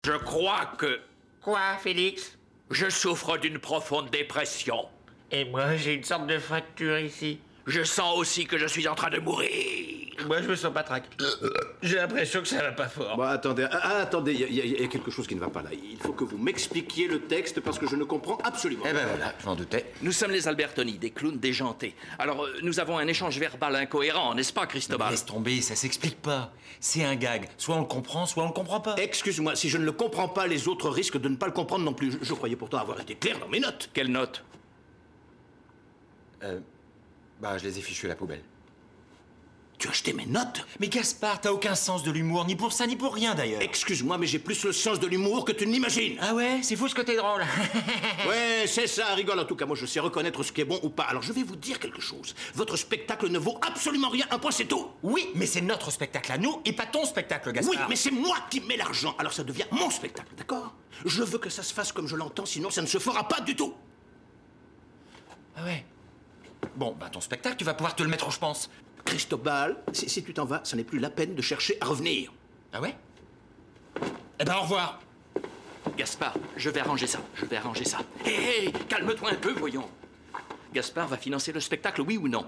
Je crois que Quoi, Félix? je souffre d'une profonde dépression. Et moi, j'ai une sorte de fracture ici. Je sens aussi que je suis en train de mourir. Moi, je me sens pas trac. J'ai l'impression que ça va pas fort. Bon, attendez, attendez, il y a quelque chose qui ne va pas là. Il faut que vous m'expliquiez le texte parce que je ne comprends absolument Eh ben voilà, je m'en doutais. Nous sommes les Albertoni, des clowns déjantés. Alors, nous avons un échange verbal incohérent, n'est-ce pas, Cristobal? Laisse tomber, ça s'explique pas. C'est un gag. Soit on le comprend, soit on le comprend pas. Excuse-moi, si je ne le comprends pas, les autres risquent de ne pas le comprendre non plus. Je croyais pourtant avoir été clair dans mes notes. Quelle note? Bah, je les ai fichus à la poubelle. Tu as acheté mes notes? Mais Gaspard, t'as aucun sens de l'humour, ni pour ça, ni pour rien d'ailleurs. Excuse-moi, mais j'ai plus le sens de l'humour que tu n'imagines. Ah ouais, c'est fou ce que t'es drôle. Ouais, c'est ça, rigole. En tout cas, moi, je sais reconnaître ce qui est bon ou pas. Alors, je vais vous dire quelque chose. Votre spectacle ne vaut absolument rien. Un point, c'est tout. Oui, mais c'est notre spectacle à nous et pas ton spectacle, Gaspard. Oui, mais c'est moi qui mets l'argent. Alors, ça devient mon spectacle, d'accord? Je veux que ça se fasse comme je l'entends, sinon ça ne se fera pas du tout. Ah ouais. Bon, bah ton spectacle, tu vas pouvoir te le mettre, je pense. Cristobal, si tu t'en vas, ça n'est plus la peine de chercher à revenir. Ah ouais? Eh ben au revoir. Gaspard, je vais arranger ça, Hé, calme-toi un peu, voyons. Gaspard va financer le spectacle, oui ou non?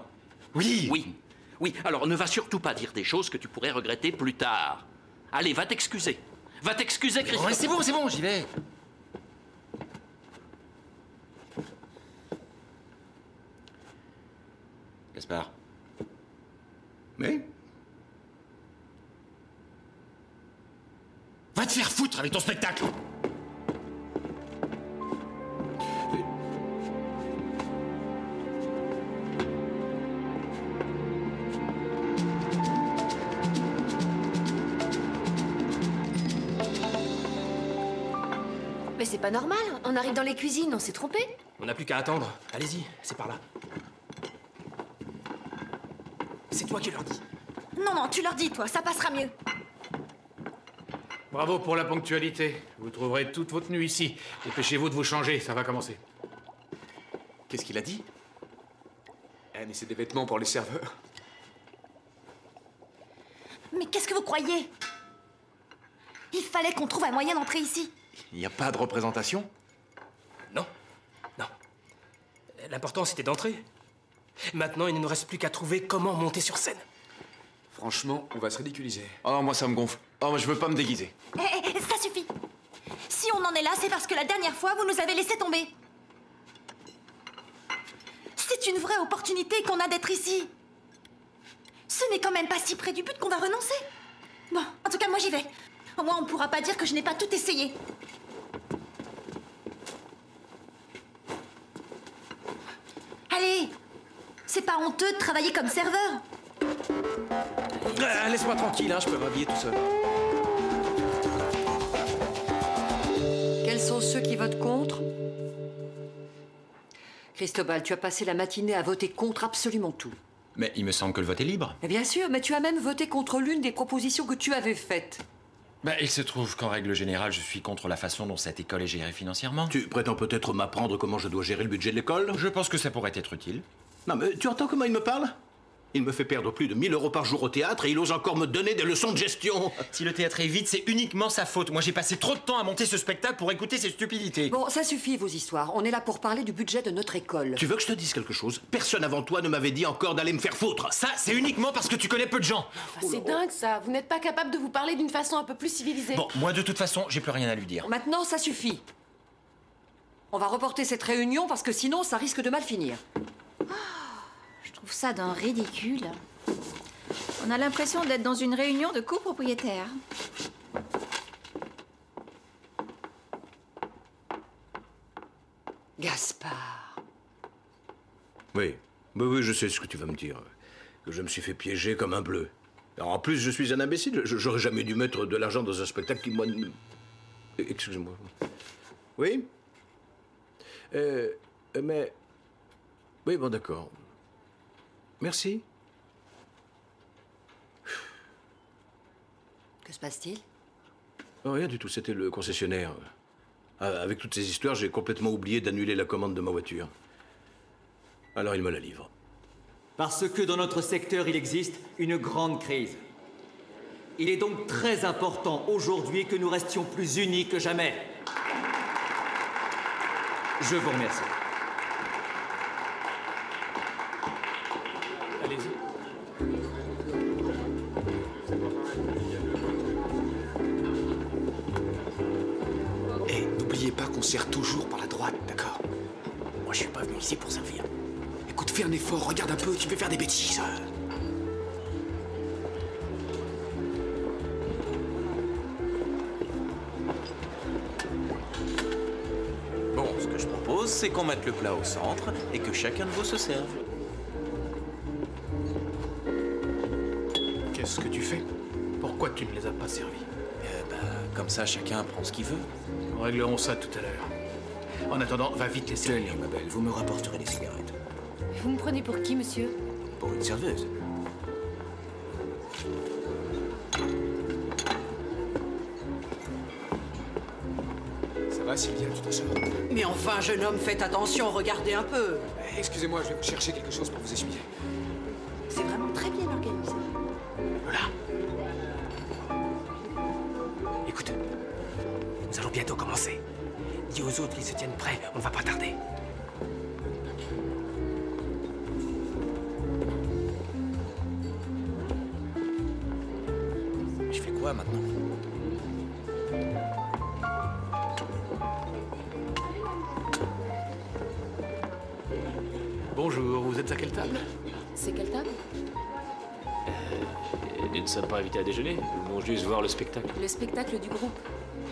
Oui. Oui, alors ne va surtout pas dire des choses que tu pourrais regretter plus tard. Allez, va t'excuser. Va t'excuser, Christophe. Ouais, c'est bon, j'y vais. Gaspard. Mais Va te faire foutre avec ton spectacle. Mais c'est pas normal, on arrive dans les cuisines, on s'est trompé. On n'a plus qu'à attendre. Allez-y, c'est par là. C'est toi qui leur dis. Non, tu leur dis, toi, ça passera mieux. Bravo pour la ponctualité. Vous trouverez toute votre nuit ici. Dépêchez-vous de vous changer, ça va commencer. Qu'est-ce qu'il a dit? Mais c'est des vêtements pour les serveurs. Mais qu'est-ce que vous croyez? Il fallait qu'on trouve un moyen d'entrer ici. Il n'y a pas de représentation? Non. L'important, c'était d'entrer. Maintenant, il ne nous reste plus qu'à trouver comment monter sur scène. Franchement, on va se ridiculiser. Oh non, moi ça me gonfle. Oh, moi je veux pas me déguiser. Ça suffit. Si on en est là, c'est parce que la dernière fois, vous nous avez laissé tomber. C'est une vraie opportunité qu'on a d'être ici. Ce n'est quand même pas si près du but qu'on va renoncer. Bon, en tout cas, moi j'y vais. Au moins, on ne pourra pas dire que je n'ai pas tout essayé. Allez, c'est pas honteux de travailler comme serveur. Laisse-moi tranquille, hein, je peux m'habiller tout seul. Quels sont ceux qui votent contre? Cristobal, tu as passé la matinée à voter contre absolument tout. Mais il me semble que le vote est libre. Mais bien sûr, mais tu as même voté contre l'une des propositions que tu avais faites. Bah, il se trouve qu'en règle générale, je suis contre la façon dont cette école est gérée financièrement. tu prétends peut-être m'apprendre comment je dois gérer le budget de l'école? Je pense que ça pourrait être utile. Non, mais tu entends comment il me parle? Il me fait perdre plus de 1000 € par jour au théâtre et il ose encore me donner des leçons de gestion. Si le théâtre est vide, c'est uniquement sa faute. Moi, j'ai passé trop de temps à monter ce spectacle pour écouter ces stupidités. Bon, ça suffit, vos histoires. On est là pour parler du budget de notre école. Tu veux que je te dise quelque chose? Personne avant toi ne m'avait dit encore d'aller me faire foutre. Ça, c'est uniquement parce que tu connais peu de gens. C'est dingue ça, vous n'êtes pas capable de vous parler d'une façon un peu plus civilisée. Bon, moi, de toute façon, j'ai plus rien à lui dire. Maintenant, ça suffit. On va reporter cette réunion parce que sinon, ça risque de mal finir. Je trouve ça d'un ridicule. On a l'impression d'être dans une réunion de copropriétaires. Gaspard. Oui, je sais ce que tu vas me dire. Que je me suis fait piéger comme un bleu. Alors, en plus, je suis un imbécile. J'aurais jamais dû mettre de l'argent dans un spectacle qui, moi... Excuse-moi. Oui? Mais... Oui, bon, d'accord. Merci. Que se passe-t-il? Oh, rien du tout, c'était le concessionnaire. Avec toutes ces histoires, j'ai complètement oublié d'annuler la commande de ma voiture. Alors il me la livre. Parce que dans notre secteur, il existe une grande crise. Il est donc très important aujourd'hui que nous restions plus unis que jamais. Je vous remercie. Allez-y. Et n'oubliez pas qu'on sert toujours par la droite, d'accord? Moi, je suis pas venu ici pour servir. Écoute, fais un effort, regarde un peu, tu peux faire des bêtises. Bon, ce que je propose, c'est qu'on mette le plat au centre et que chacun de vous se serve. Qu'est-ce que tu fais? Pourquoi tu ne les as pas servis? Comme ça, chacun prend ce qu'il veut. Nous réglerons ça tout à l'heure. En attendant, va vite les servir. Tenez, ma belle, vous me rapporterez des cigarettes. Vous me prenez pour qui, monsieur? Pour une serveuse. Ça va, Sylvia, tu te sors? Mais enfin, jeune homme, faites attention, regardez un peu. Excusez-moi, je vais vous chercher quelque chose pour vous essuyer. C'est vraiment très bien organisé. Voilà. Écoute, nous allons bientôt commencer. Dis aux autres qu'ils se tiennent prêts, on ne va pas tarder. Je fais quoi maintenant? Bonjour, vous êtes à quelle table? C'est quelle table? Nous ne sommes pas invités à déjeuner, nous voulons juste voir le spectacle. Le spectacle du groupe.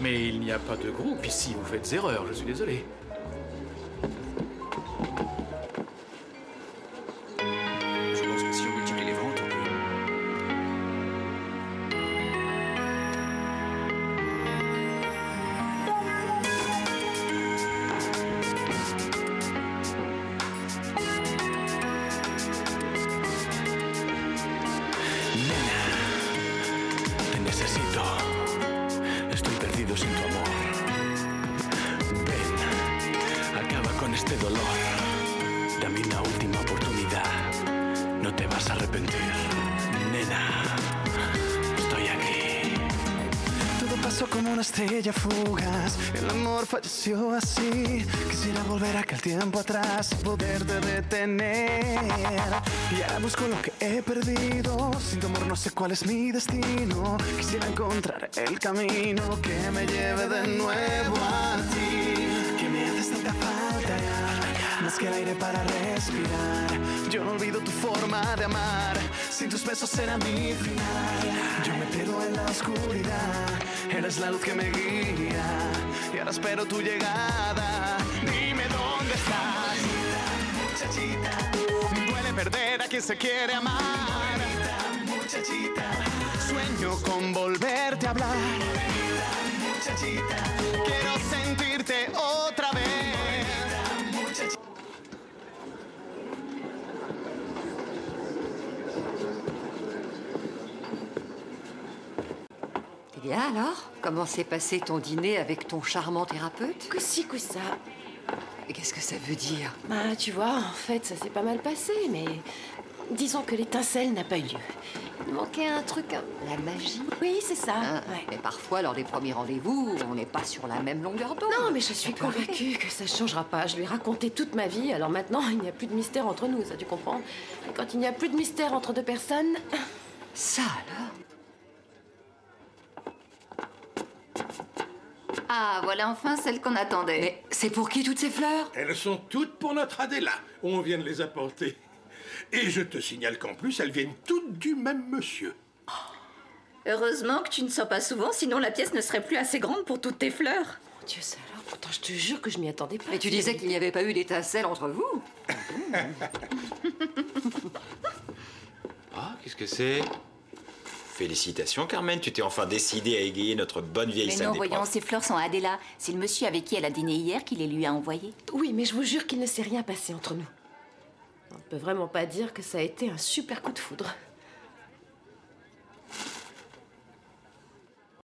Mais il n'y a pas de groupe ici, vous faites erreur, je suis désolé. Je pense que si on multiplie les ventes, on peut... Te necesito. Estoy perdido sin tu amor. Ven, acaba con este dolor. Dame una última oportunidad. No te vas a arrepentir. Nena, estoy aquí. Todo pasó como una estrella fugaz. El amor falleció así. Quisiera volver aquel tiempo atrás, poderte detener. Y ahora busco lo que he perdido. Sin tu amor no sé cuál es mi destino. Quisiera encontrar el camino que me lleve de nuevo a ti. Que me haces tanta falta ya, más que el aire para respirar. Yo no olvido tu forma de amar. Sin tus besos será mi final. Yo me pierdo en la oscuridad. Eres la luz que me guía. Y ahora espero tu llegada. Dime dónde estás, muchachita. Duele perder a quien se quiere amar. Muchachita, sueño con volverte a hablar. Muchachita, quiero sentirte otra vez. Eh bien alors, comment s'est passé ton dîner avec ton charmant thérapeute? Que si, que ça. Et qu'est-ce que ça veut dire? Bah, tu vois, en fait, ça s'est pas mal passé, mais disons que l'étincelle n'a pas eu lieu. Il manquait un truc. La magie? Oui, c'est ça. Ouais. Mais parfois, lors des premiers rendez-vous, on n'est pas sur la même longueur d'onde. Non, mais je suis convaincue que ça changera pas. Je lui ai raconté toute ma vie, alors maintenant, il n'y a plus de mystère entre nous, ça tu comprends? Et quand il n'y a plus de mystère entre deux personnes... Ça alors? Ah, voilà enfin celle qu'on attendait. Mais c'est pour qui toutes ces fleurs? Elles sont toutes pour notre Adéla. On vient de les apporter. Et je te signale qu'en plus, elles viennent toutes du même monsieur. Heureusement que tu ne sors pas souvent, sinon la pièce ne serait plus assez grande pour toutes tes fleurs. Mon Dieu, ça alors, pourtant je te jure que je m'y attendais pas. Mais tu disais qu'il n'y avait pas eu d'étincelle entre vous. Ah, qu'est-ce que c'est? Félicitations, Carmen, tu t'es enfin décidée à égayer notre bonne vieille Mais salle non, des voyons, profs. ces fleurs sont à Adéla. C'est le monsieur avec qui elle a dîné hier qui les lui a envoyées. Oui, mais je vous jure qu'il ne s'est rien passé entre nous. On ne peut vraiment pas dire que ça a été un super coup de foudre.